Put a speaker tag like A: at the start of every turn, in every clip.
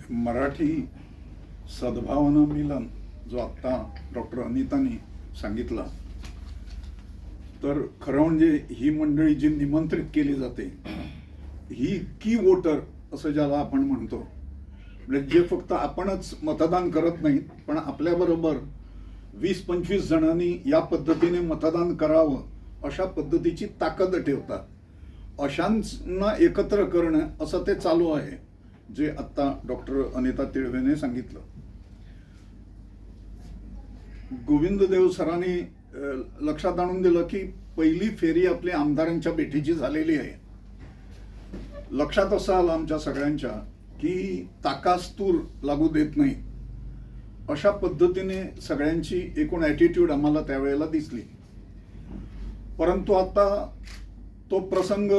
A: मराठी सद्भावना मिलन जो आत्ता डॉक्टर अनितांनी सांगितला, तर खरं म्हणजे ही मंडळी जी निमंत्रित केली जाते ही की वोटर असं ज्याला आपण म्हणतो, म्हणजे जे फक्त आपणच मतदान करत नाहीत पण आपल्याबरोबर 20-25 जणांनी या पद्धतीने मतदान करावं अशा पद्धतीची ताकद ठेवतात, अशांना एकत्र करणं असं ते चालू आहे, जे आत्ता डॉक्टर अनिता तिळवेने सांगितलं. गोविंद देव सरांनी लक्षात आणून दिलं की पहिली फेरी आपली आमदारांच्या भेटीची झालेली आहे. लक्षात असं आलं आमच्या सगळ्यांच्या की ताकास्तूर लागू देत नाही अशा पद्धतीने सगळ्यांची एकूण ॲटिट्यूड आम्हाला त्यावेळेला दिसली. परंतु आता तो प्रसंग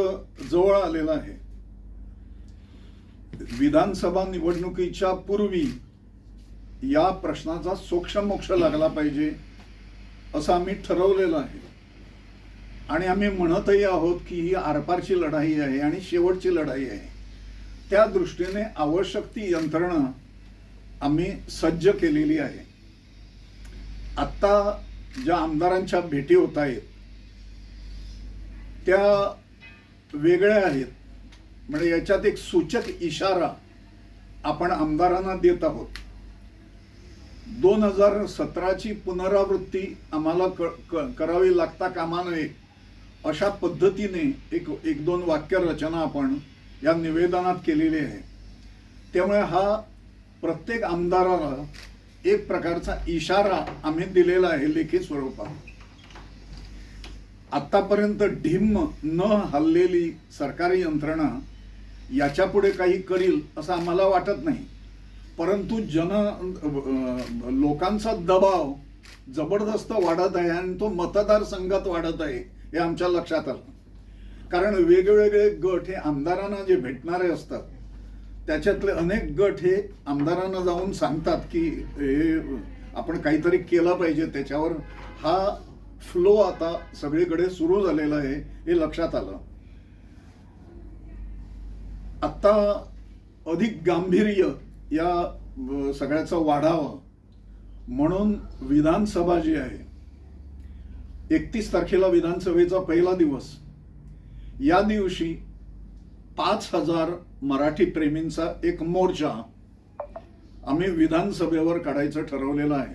A: जवळ आलेला आहे. विधानसभा निवडणुकीच्या पूर्वी या प्रश्नाचा सोक्षमोक्ष लागला पाहिजे असं आम्ही ठरवलेलं आहे आणि आम्ही म्हणतही आहोत की ही आरपारची लढाई आहे आणि शेवटची लढाई आहे. त्या दृष्टीने आवश्यक ती यंत्रणा आम्ही सज्ज केलेली आहे. आत्ता ज्या आमदारांच्या भेटी होत आहेत त्या वेगळ्या आहेत, म्हणजे याच्यात एक सूचक इशारा आपण आमदारांना देत आहोत. 2017ची पुनरावृत्ती आम्हाला करावी लागता कामा नये अशा पद्धतीने एक दोन वाक्य रचना आपण या निवेदनात केलेली आहे. त्यामुळे हा प्रत्येक आमदाराला एक प्रकारचा इशारा आम्ही दिलेला आहे लेखी स्वरूपात. आतापर्यंत ढिम्म न हललेली सरकारी यंत्रणा याच्यापुढे काही करील असं आम्हाला वाटत नाही, परंतु लोकांचा दबाव जबरदस्त वाढत आहे आणि तो मतदारसंघात वाढत आहे हे आमच्या लक्षात आलं. कारण वेगवेगळे गट हे आमदारांना जे भेटणारे असतात त्याच्यातले अनेक गट हे आमदारांना जाऊन सांगतात की हे आपण काहीतरी केलं पाहिजे, त्याच्यावर हा फ्लो आता सगळीकडे सुरू झालेला आहे हे लक्षात आलं. आता अधिक गांभीर्य या सगळ्याचं वाढावं म्हणून विधानसभा जी आहे 31 तारखेला विधानसभेचा पहिला दिवस, या दिवशी 5000 मराठी प्रेमींचा एक मोर्चा आम्ही विधानसभेवर काढायचं ठरवलेलं आहे.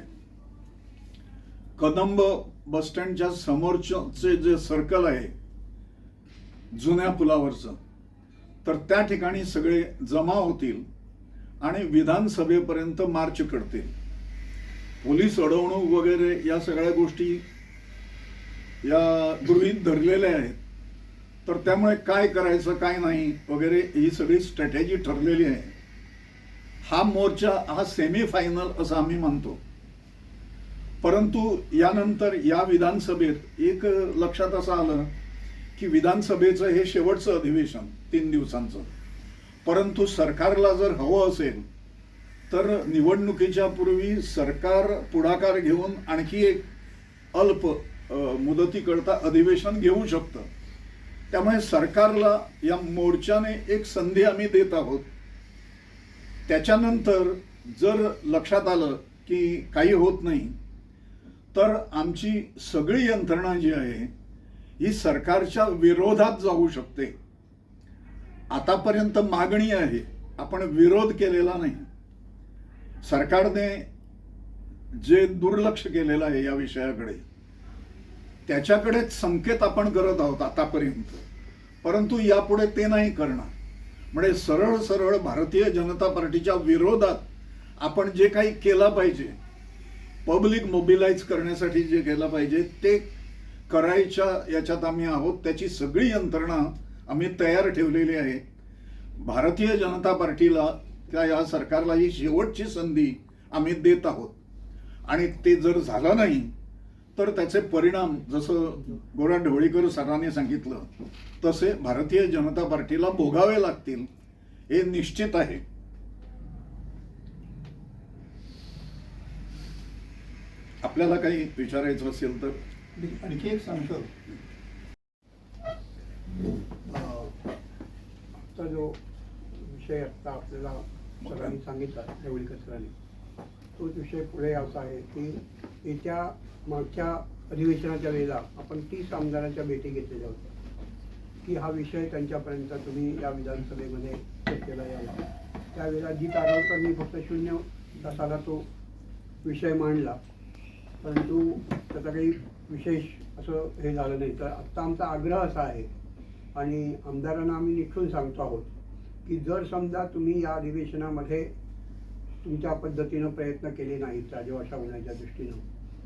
A: कदंब बस स्टँडच्या समोरचे जे सर्कल आहे जुन्या पुलावरचं, तर त्या ठिकाणी सगळे जमा होतील आणि विधानसभेपर्यंत मार्च करतील. पोलीस अडवणूक वगैरे या सगळ्या गोष्टी या गृहीत धरलेल्या आहेत, तर त्यामुळे काय करायचं काय नाही वगैरे ही सगळी स्ट्रॅटेजी ठरलेली आहे. हा मोर्चा हा सेमी फायनल असं आम्ही मानतो. परंतु यानंतर या विधानसभेत एक लक्षात असं आलं की विधानसभेचं हे शेवटचं अधिवेशन 3 दिवसांचं, परंतु सरकारला जर हवं असेल तर निवडणुकीच्या पूर्वी सरकार पुढाकार घेऊन आणखी एक अल्प मुदतीकरता अधिवेशन घेऊ शकतं. त्यामुळे सरकारला या मोर्चाने एक संधी आम्ही देत आहोत. त्याच्यानंतर जर लक्षात आलं की काही होत नाही तर आमची सगळी यंत्रणा जी आहे ही सरकारच्या विरोधात जाऊ शकते. आतापर्यंत मागणी आहे, आपण विरोध केलेला नाही. सरकारने जे दुर्लक्ष केलेलं आहे या विषयाकडे त्याच्याकडेच संकेत आपण करत आहोत आतापर्यंत, परंतु यापुढे ते नाही करणार. म्हणजे सरळ सरळ भारतीय जनता पार्टीच्या विरोधात आपण जे काही केलं पाहिजे, पब्लिक मोबिलाइज करण्यासाठी जे केलं पाहिजे ते करायच्या याच्यात आम्ही आहोत. त्याची सगळी यंत्रणा आम्ही तयार ठेवलेली आहे. भारतीय जनता पार्टीला त्या या सरकारला ही शेवटची संधी आम्ही देत आहोत आणि ते जर झालं नाही तर त्याचे परिणाम जसं गोरा ढवळीकर सरांनी सांगितलं तसे भारतीय जनता पार्टीला भोगावे लागतील हे निश्चित आहे. आपल्याला काही विचारायचं असेल तर
B: आणखी एक सांगतो. जो विषय आता आपल्याला सरांनी सांगितला, ढवळीकर सरांनी, तोच विषय पुढे असा आहे की येत्या मागच्या अधिवेशनाच्या वेळेला आपण 30 आमदारांच्या भेटी घेतलेल्या होत्या की हा विषय त्यांच्यापर्यंत तुम्ही या विधानसभेमध्ये चर्चेला यावा. त्यावेळेला अजित आढळकरांनी फक्त 0 तासाला तो विषय मांडला, परंतु त्याचा काही विशेष असं हे झालं नाही. तर आत्ता आमचा आग्रह असा आहे आणि आमदारांना आम्ही निक्षून सांगतो आहोत की जर समजा तुम्ही या अधिवेशनामध्ये तुमच्या पद्धतीनं प्रयत्न केले नाहीत राजभाषा होण्याच्या दृष्टीनं,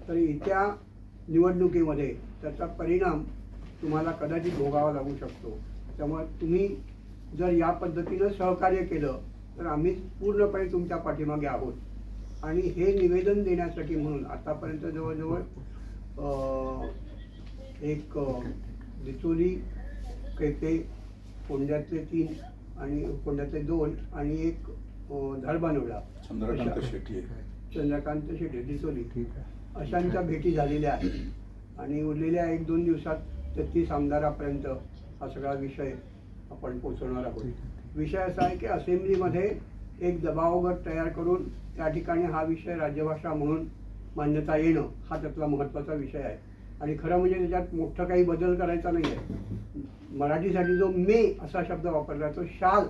B: तर येत्या निवडणुकीमध्ये त्याचा परिणाम तुम्हाला कदाचित भोगावा लागू शकतो. त्यामुळे तुम्ही जर या पद्धतीनं सहकार्य केलं तर आम्ही पूर्णपणे तुमच्या पाठीमागे आहोत. आणि हे निवेदन देण्यासाठी म्हणून आतापर्यंत जवळजवळ एक दिचोली, कैते, कोंड्यातले 3 आणि कोंड्यातले 2 आणि एक धारबानोडा
A: चंद्रकांत शेट्टी
B: दिचोली अशांच्या भेटी झालेल्या आहेत. आणि उरलेल्या 1-2 दिवसात 33 आमदारापर्यंत हा सगळा विषय आपण पोहोचवणार आहोत. विषय असा आहे की असेंब्लीमध्ये एक दबाव गट तयार करून त्या ठिकाणी हा विषय राज्यभाषा म्हणून मान्यता येणं हा त्यातला महत्त्वाचा विषय आहे. आणि खरं म्हणजे त्याच्यात मोठं काही बदल करायचा नाही आहे. मराठीसाठी जो मे असा शब्द वापरला, तो शाल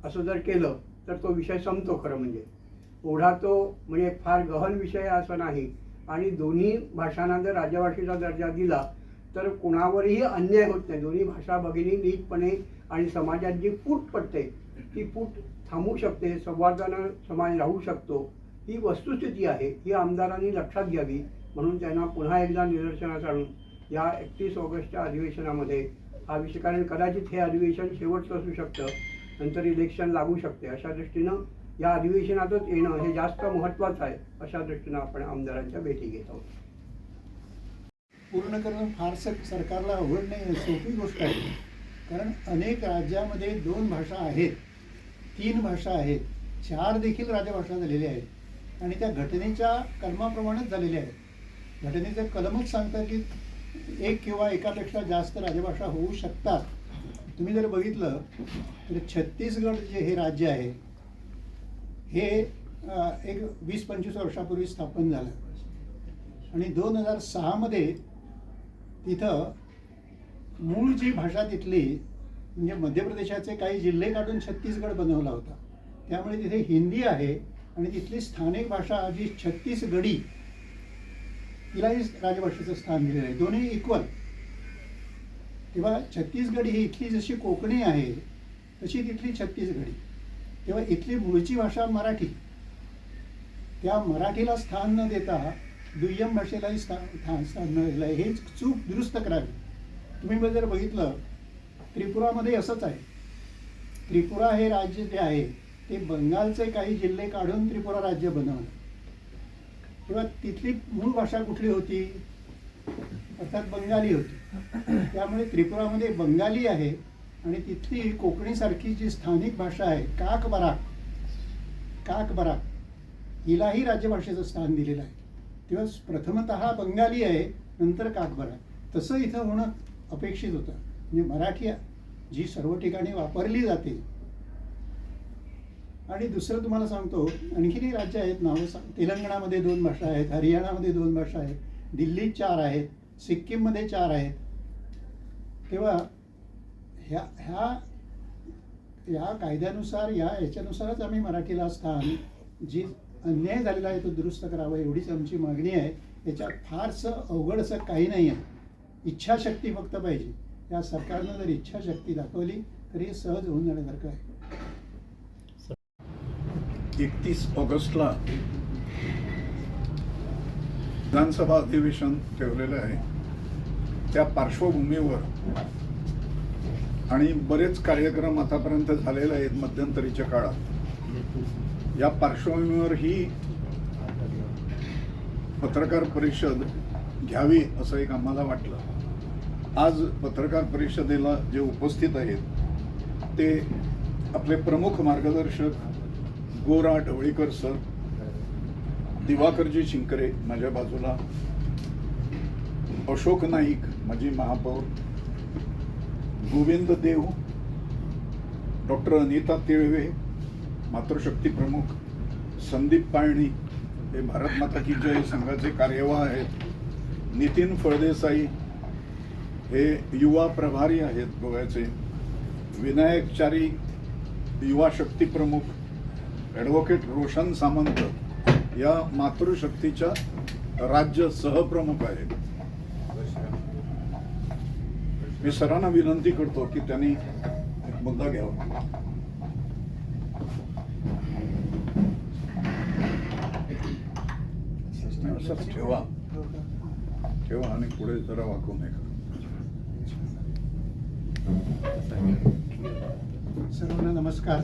B: असं जर केलं तर तो विषय संपतो. खरं म्हणजे एवढा तो म्हणजे फार गहन विषय असं नाही. आणि दोन्ही भाषांना जर राजभाषेचा दर्जा दिला तर कोणावरही अन्याय होत नाही. दोन्ही भाषा भगिनी नीटपणे आणि समाजात जी फूट पडते ती फूट थांबू शकते, संवादानं समाज राहू शकतो. ही वस्तुस्थिती आहे, ही आमदारांनी लक्षात घ्यावी. म्हणून त्यांना पुन्हा एकदा निदर्शनास आणून या 31 ऑगस्टच्या अधिवेशनामध्ये हा विषय, कारण कदाचित हे अधिवेशन शेवटचं असू शकतं, नंतर इलेक्शन लागू शकते, अशा दृष्टीनं या अधिवेशनातच येणं हे जास्त महत्त्वाचं आहे. अशा दृष्टीनं आपण आमदारांच्या भेटी घेत आहोत.
C: पूर्ण करणं फारसं सरकारला अवघड नाही, सोपी गोष्ट आहे. कारण अनेक राज्यामध्ये 2 भाषा आहेत, 3 भाषा आहेत, 4 देखील राजभाषा झालेल्या आहेत आणि त्या घटनेच्या कलमाप्रमाणेच झालेल्या आहेत. घटनेचं कलमच सांगतं की 1 किंवा एकापेक्षा जास्त राजभाषा होऊ शकतात. तुम्ही जर बघितलं तर छत्तीसगड जे हे राज्य आहे हे एक 20-25 वर्षापूर्वी स्थापन झालं आणि 2006 तिथं मूळ जी भाषा तिथली म्हणजे मध्य प्रदेशाचे काही जिल्हे काढून छत्तीसगड बनवला होता. त्यामुळे तिथे हिंदी आहे आणि तिथली स्थानिक भाषा जी छत्तीसगडी तिलाही राजभाषेचं स्थान दिलेलं आहे. दोन्ही इक्वल. तेव्हा छत्तीसगडी ही इथली जशी कोकणी आहे तशी तिथली छत्तीसगडी. तेव्हा इथली मूळची भाषा मराठी. त्या मराठीला स्थान न देता दुय्यम भाषेलाही स्थान न दिलं आहे. हे चूक दुरुस्त करावी. तुम्ही जर बघितलं त्रिपुरामध्ये असंच आहे. त्रिपुरा हे राज्य जे आहे ते बंगालचे काही जिल्हे काढून त्रिपुरा राज्य बनवलं. तेव्हा तिथली मूळ भाषा कुठली होती? अर्थात बंगाली होती. त्यामुळे त्रिपुरामध्ये बंगाली आहे आणि तिथली कोकणीसारखी जी स्थानिक भाषा आहे काकबराक हिलाही राजभाषेचं स्थान दिलेलं आहे. तेव्हा प्रथमतः बंगाली आहे, नंतर काकबराक. तसं इथं होणं अपेक्षित होतं. म्हणजे मराठी जी सर्व ठिकाणी वापरली जाते. आणि दुसरं तुम्हाला सांगतो, आणखीनही राज्य आहेत नावं तेलंगणामध्ये 2 भाषा आहेत, हरियाणामध्ये 2 भाषा आहेत, दिल्लीत 4 आहेत, सिक्कीममध्ये 4 आहेत. तेव्हा ह्या कायद्यानुसार याच्यानुसारच आम्ही मराठीला स्थान, जी अन्याय झालेला आहे तो दुरुस्त करावा एवढीच आमची मागणी आहे. याच्यात फारसं अवघड असं काही नाही आहे. इच्छाशक्ती फक्त पाहिजे. या सरकारनं जर इच्छाशक्ती दाखवली तर हे सहज होऊन जाण्यासारखं आहे.
A: 31 ऑगस्टला विधानसभा अधिवेशन ठेवलेलं आहे. त्या पार्श्वभूमीवर आणि बरेच कार्यक्रम आतापर्यंत झालेले आहेत मध्यंतरीच्या काळात. या पार्श्वभूमीवर ही पत्रकार परिषद घ्यावी असं एक आम्हाला वाटलं. आज पत्रकार परिषदेला जे उपस्थित आहेत ते आपले प्रमुख मार्गदर्शक गोरा ढवळीकर सर, दिवाकरजी शिंकरे माझ्या बाजूला, अशोक नाईक माजी महापौर, गोविंद देव, डॉक्टर अनिता तिळवे, मातृशक्ती प्रमुख संदीप पाळणी हे भारत माता की जय संघाचे कार्यवाह आहेत. नितीन फळदेसाई हे युवा प्रभारी आहेत गोव्याचे. विनायक चारी युवा शक्ती प्रमुख. ॲडव्होकेट रोशन सामंत या मातृशक्तीच्या राज्य सहप्रमुख आहेत. मी सरांना विनंती करतो की त्यांनी एक मुद्दा घ्यावा. असंच ठेवा ठेवा आणि पुढे जरा वाकू नये.
C: सर्वांना नमस्कार.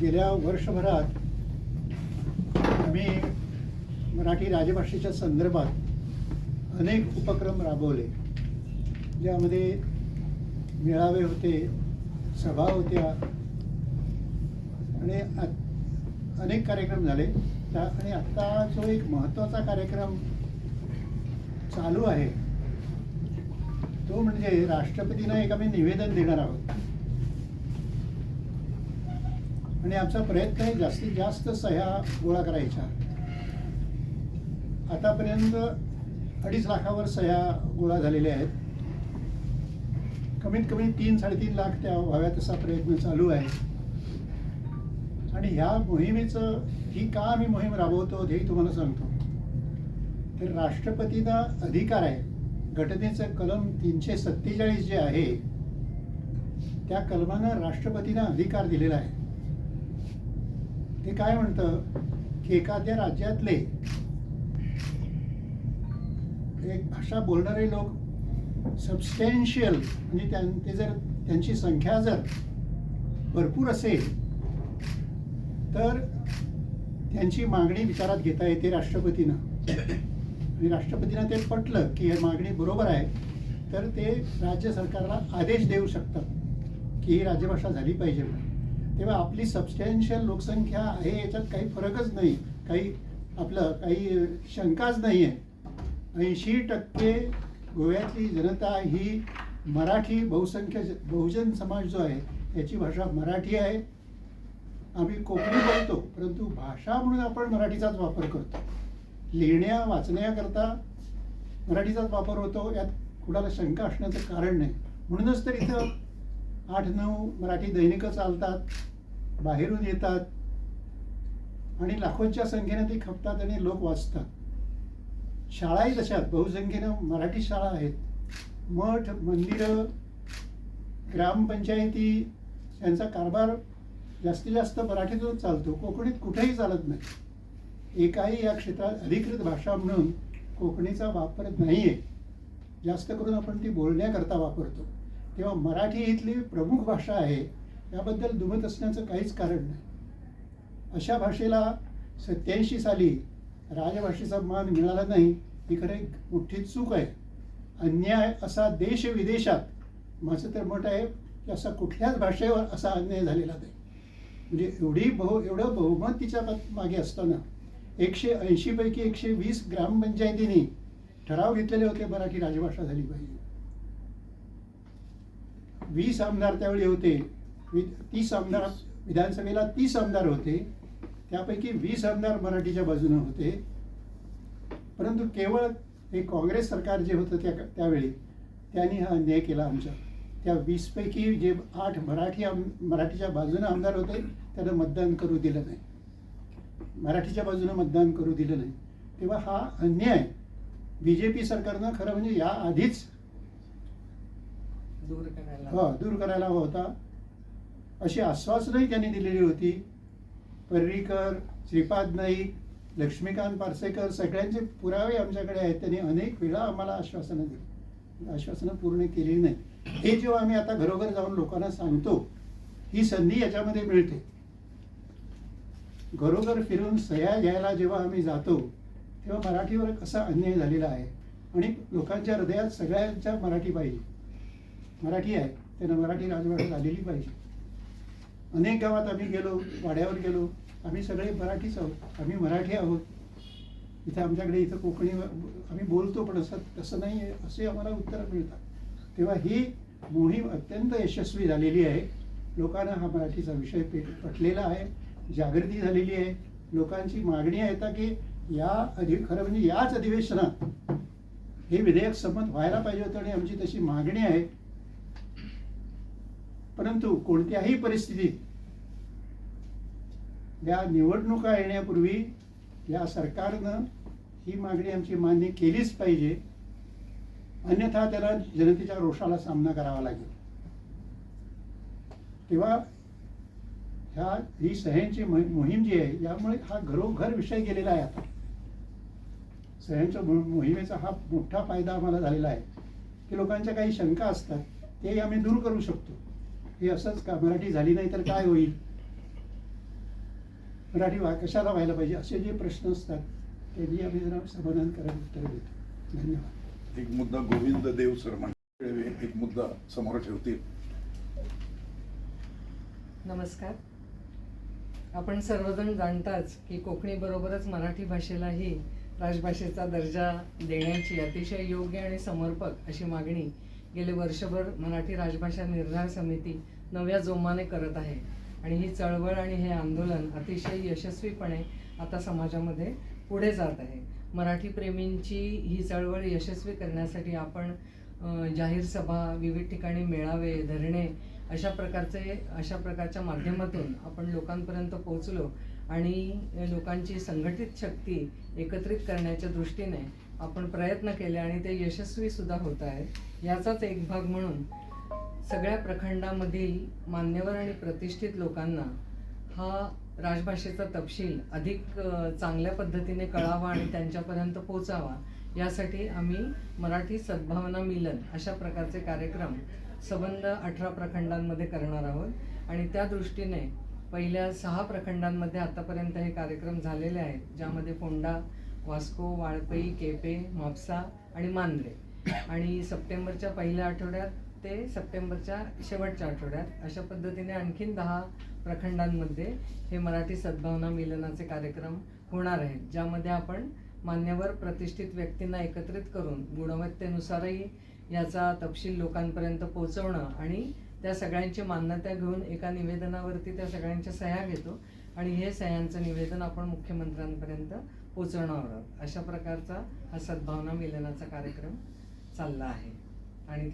C: गेल्या वर्षभरात आम्ही मराठी राजभाषेच्या संदर्भात अनेक उपक्रम राबवले, ज्यामध्ये मेळावे होते, सभा होत्या आणि अनेक कार्यक्रम झाले. आणि आत्ता जो एक महत्त्वाचा कार्यक्रम चालू आहे तो म्हणजे राष्ट्रपतींना एक आम्ही निवेदन देणार आहोत. आणि आमचा प्रयत्न आहे जास्तीत जास्त सह्या गोळा करायच्या. आतापर्यंत 2.5 लाखावर सह्या गोळा झालेल्या आहेत. कमीत कमी 3-3.5 लाख त्या व्हाव्यात असा प्रयत्न चालू आहे. आणि ह्या मोहिमेचं ही का आम्ही मोहीम राबवतो हेही तुम्हाला सांगतो. तर राष्ट्रपतींना अधिकार आहे, घटनेचं कलम 347 जे आहे त्या कलमानं राष्ट्रपतींना अधिकार दिलेला आहे. ते काय म्हणतं की एखाद्या राज्यातले एक भाषा बोलणारे लोक सबस्टॅन्शियल म्हणजे ते जर त्यांची संख्या जर भरपूर असेल तर त्यांची मागणी विचारात घेता येते राष्ट्रपतींना. आणि राष्ट्रपतींना ते पटलं की ही मागणी बरोबर आहे तर ते राज्य सरकारला आदेश देऊ शकतात की ही राज्यभाषा झाली पाहिजे. तेव्हा आपली सबस्टॅन्शियल लोकसंख्या आहे याच्यात काही फरकच नाही, काही शंकाच नाही आहे. 80% गोव्यातली जनता ही मराठी बहुजन समाज जो आहे याची भाषा मराठी आहे. आम्ही कोकणी बोलतो परंतु भाषा म्हणून आपण मराठीचाच वापर करतो. लिहिण्या वाचण्याकरता मराठीचाच वापर होतो, यात कुणाला शंका असण्याचं कारण नाही. म्हणूनच तर इथं 8-9 मराठी दैनिकं चालतात, बाहेरून येतात आणि लाखोंच्या संख्येने ती खपतात आणि लोक वाचतात. शाळाही तशात बहुसंख्येनं मराठी शाळा आहेत. मठ, मंदिरं, ग्रामपंचायती यांचा कारभार जास्तीत जास्त मराठीतूनच चालतो, कोकणीत कुठेही चालत नाही. एकाही या क्षेत्रात अधिकृत भाषा म्हणून कोकणीचा वापर नाही आहे. जास्त करून आपण ती बोलण्याकरता वापरतो. तेव्हा मराठी इथली प्रमुख भाषा आहे, याबद्दल दुमत असण्याचं काहीच कारण नाही. अशा भाषेला 87 साली राजभाषेचा मान मिळाला नाही ही खरं एक मोठी चूक आहे. अन्याय असा देश विदेशात माझं तर मत आहे की असा कुठल्याच भाषेवर असा अन्याय झालेला नाही. म्हणजे एवढं बहुमत तिच्या मागे असताना 180 पैकी 120 ग्रामपंचायतींनी ठराव घेतलेले होते मराठी राजभाषा झाली पाहिजे. 20 आमदार त्यावेळी होते. 30 आमदार विधानसभेला 30 आमदार होते, त्यापैकी 20 आमदार मराठीच्या बाजूने होते. परंतु केवळ हे काँग्रेस सरकार जे होतं त्यावेळी त्यांनी हा अन्याय केला. आमच्या त्या 20 पैकी जे 8 मराठीच्या बाजूने आमदार होते त्यांना मतदान करू दिलं नाही, मराठीच्या बाजूने मतदान करू दिलं नाही. तेव्हा हा अन्याय BJP सरकारनं खरं म्हणजे या आधीच दूर करायला हवा होता. अशी आश्वासनही त्यांनी दिलेली होती. पर्रीकर, श्रीपाद नाईक, लक्ष्मीकांत पार्सेकर सगळ्यांचे पुरावे आमच्याकडे आहेत. त्यांनी अनेक वेळा आम्हाला आश्वासनं दिली, आश्वासनं पूर्ण केलेली नाही. हे जेव्हा आम्ही आता घरोघर जाऊन लोकांना सांगतो, ही संधी याच्यामध्ये मिळते. घरोघर फिरून सह्या घ्यायला जेव्हा आम्ही जातो तेव्हा मराठीवर कसा अन्याय झालेला आहे. आणि लोकांच्या हृदयात सगळ्यांच्या मराठी पाहिजे, मराठी आहे त्यांना मराठी राजभाषा झालेली पाहिजे. अनेक गावात आम्ही गेलो, वाड्यावर गेलो, आम्ही सगळे मराठीच आहोत, आम्ही मराठी आहोत. इथं आमच्याकडे इथं कोकणी आम्ही बोलतो पण असं तसं नाही आहे असे आम्हाला उत्तरं मिळतात. तेव्हा ही मोहीम अत्यंत यशस्वी झालेली आहे. लोकांना हा मराठीचा विषय पटलेला आहे, जागृती झालेली आहे. लोकांची मागणी आहे आता की खरं म्हणजे याच अधिवेशनात हे विधेयक संमत व्हायला पाहिजे होतं आणि आमची तशी मागणी आहे. परंतु कोणत्याही परिस्थितीत या निवडणुका येण्यापूर्वी या सरकारनं ही मागणी आमची मान्य केलीच पाहिजे, अन्यथा त्याला जनतेच्या रोषाला सामना करावा लागेल. तेव्हा ही सह्यांची मोहीम जी आहे यामुळे हा घरोघर विषय गेलेला आहे. आता सह्यांच्या मोहिमेचा हा मोठा फायदा आम्हाला झालेला आहे की लोकांच्या काही शंका असतात ते आम्ही दूर करू शकतो. हे असंच का मराठी झाली नाही तर काय होईल, मराठी कशाला व्हायला पाहिजे, असे जे प्रश्न असतात त्यांनी आम्ही जरा समाधानकारक उत्तर देतो. धन्यवाद.
A: एक मुद्दा गोविंद देव सर म्हणजे एक मुद्दा समोर ठेवतील.
D: नमस्कार. आपण सर्वजण जाणताच की कोकणी बरोबरच मराठी भाषेलाही राजभाषेचा दर्जा देण्याची अतिशय योग्य आणि समर्पक अशी मागणी गेले वर्षभर मराठी राजभाषा निर्धार समिती नव्या जोमाने करत आहे. आणि ही चळवळ आणि हे आंदोलन अतिशय यशस्वीपणे आता समाजामध्ये पुढे जात आहे. मराठी प्रेमींची ही चळवळ यशस्वी करण्यासाठी आपण जाहीर सभा, विविध ठिकाणी मेळावे, धरणे अशा प्रकारच्या माध्यमातून आपण लोकांपर्यंत पोहोचलो आणि लोकांची संघटित शक्ती एकत्रित करण्याच्या दृष्टीने आपण प्रयत्न केले आणि ते यशस्वी सुद्धा होत आहे. याचाच एक भाग म्हणून सगळ्या प्रखंडामधील मान्यवर आणि प्रतिष्ठित लोकांना हा राजभाषेचा तपशील अधिक चांगल्या पद्धतीने कळावा आणि त्यांच्यापर्यंत पोहोचावा यासाठी आम्ही मराठी सद्भावना मिलन अशा प्रकारचे कार्यक्रम सबंध 18 प्रखंडांमध्ये करणार आहोत. आणि त्या दृष्टीने पहिल्या 6 प्रखंडांमध्ये आतापर्यंत हे कार्यक्रम झालेले आहेत, ज्यामध्ये फोंडा, वास्को, वाळपई, केपे, म्हापसा आणि मांजरे. आणि सप्टेंबरच्या पहिल्या आठवड्यात ते सप्टेंबरच्या शेवटच्या आठवड्यात अशा पद्धतीने आणखीन 10 प्रखंडांमध्ये हे मराठी सद्भावना मिलनाचे कार्यक्रम होणार आहेत, ज्यामध्ये आपण मान्यवर प्रतिष्ठित व्यक्तींना एकत्रित करून गुणवत्तेनुसारही याचा तपशील लोकांपर्यंत पोहोचवणं आणि त्या सगळ्यांची मान्यता घेऊन एका निवेदनावरती त्या सगळ्यांच्या सह्या घेतो आणि हे सह्यांचं निवेदन आपण मुख्यमंत्र्यांपर्यंत पोहोचवणार आहोत. अशा प्रकारचा हा सद्भावना मिलनाचा कार्यक्रम चालला आहे. आणि